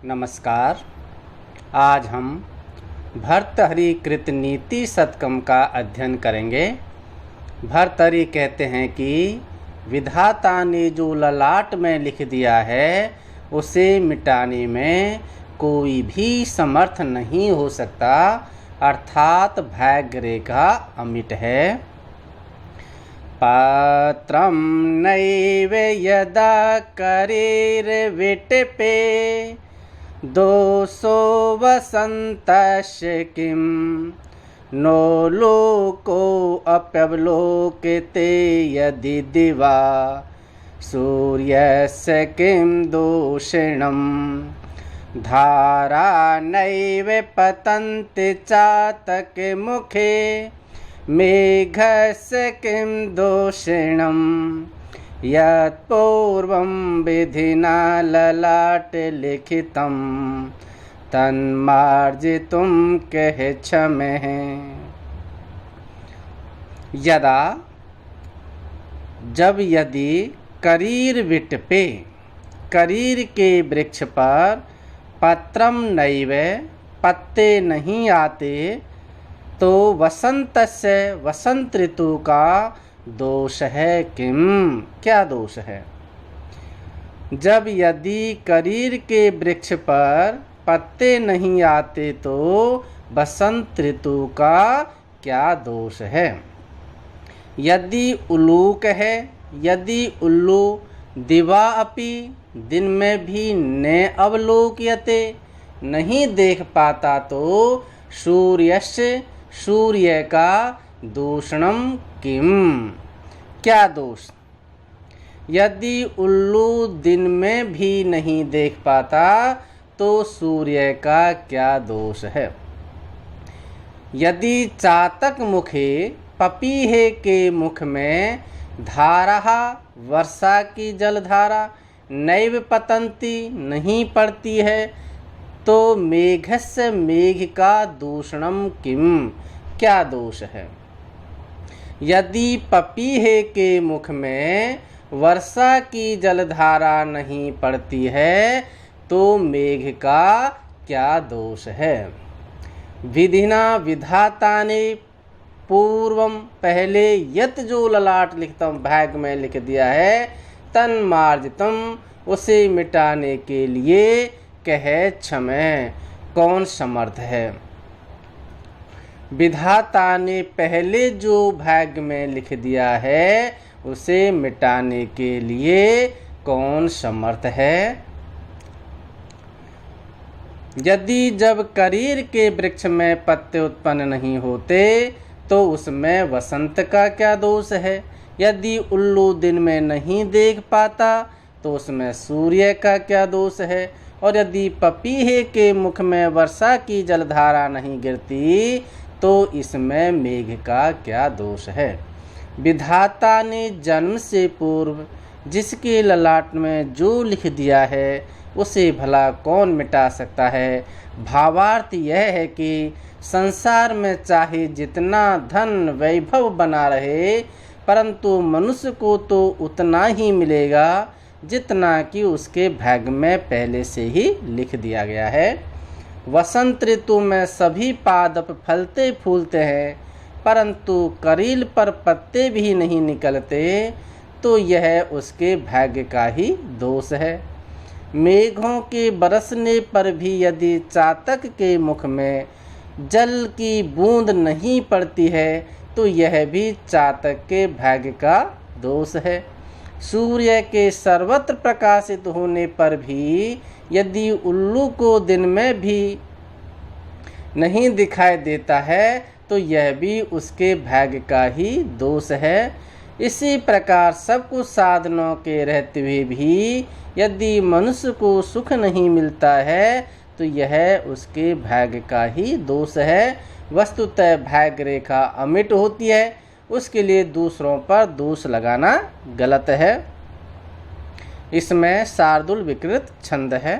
नमस्कार। आज हम भर्तृहरि कृत नीति शतकम का अध्ययन करेंगे। भर्तृहरि कहते हैं कि विधाता ने जो ललाट में लिख दिया है उसे मिटाने में कोई भी समर्थ नहीं हो सकता, अर्थात भाग्य रेखा अमिट है। पत्रं नैव यदा करेर्विटपे दोषो वसन्तस्य किं नो लोको अप्यवलोकते यदि दिवा सूर्यस्य किं दोषिणं धारा नैव पतन्ति चातके मुखे मेघस्य किं दोषिणं यत्पूर्वं विधिना ललाटे लिखितं तन्मार्जितुं कः क्षमेः। जब यदि करीर विटपे, करीर के वृक्ष पर पत्रम नैव, पत्ते नहीं आते, तो वसंतस्य, वसंत ऋतु का दोष है। किम, क्या दोष है? जब यदि करीर के वृक्ष पर पत्ते नहीं आते तो वसंत ऋतु का क्या दोष है? यदि उलूक है, यदि उल्लू दिवा अपि, दिन में भी न अवलोक्यते, नहीं देख पाता तो सूर्यस्य, सूर्य का दूषणम किम, क्या दोष? यदि उल्लू दिन में भी नहीं देख पाता तो सूर्य का क्या दोष है? यदि चातक मुखे, पपीहे के मुख में धारा, वर्षा की जलधारा नैव पतंती, नहीं पड़ती है, तो मेघस्य, मेघ का दूषणम किम, क्या दोष है? यदि पपीहे के मुख में वर्षा की जलधारा नहीं पड़ती है तो मेघ का क्या दोष है? विधिना, विधाता ने पूर्वम, पहले यत जो ललाट लिखतम, भाग में लिख दिया है, तन्मार्जितम, उसे मिटाने के लिए कह क्षमे, कौन समर्थ है? विधाता ने पहले जो भाग्य में लिख दिया है उसे मिटाने के लिए कौन समर्थ है? यदि जब करीर के वृक्ष में पत्ते उत्पन्न नहीं होते तो उसमें वसंत का क्या दोष है? यदि उल्लू दिन में नहीं देख पाता तो उसमें सूर्य का क्या दोष है? और यदि पपीहे के मुख में वर्षा की जलधारा नहीं गिरती तो इसमें मेघ का क्या दोष है? विधाता ने जन्म से पूर्व जिसके ललाट में जो लिख दिया है उसे भला कौन मिटा सकता है? भावार्थ यह है कि संसार में चाहे जितना धन वैभव बना रहे, परंतु मनुष्य को तो उतना ही मिलेगा जितना कि उसके भाग्य में पहले से ही लिख दिया गया है। वसंत ऋतु में सभी पादप फलते फूलते हैं, परंतु करील पर पत्ते भी नहीं निकलते, तो यह उसके भाग्य का ही दोष है। मेघों के बरसने पर भी यदि चातक के मुख में जल की बूंद नहीं पड़ती है तो यह भी चातक के भाग्य का दोष है। सूर्य के सर्वत्र प्रकाशित होने पर भी यदि उल्लू को दिन में भी नहीं दिखाई देता है तो यह भी उसके भाग्य का ही दोष है। इसी प्रकार सब कुछ साधनों के रहते हुए भी यदि मनुष्य को सुख नहीं मिलता है तो यह उसके भाग्य का ही दोष है। वस्तुतः भाग्य रेखा अमिट होती है, उसके लिए दूसरों पर दोष लगाना गलत है। इसमें शार्दूल विकृत छंद है।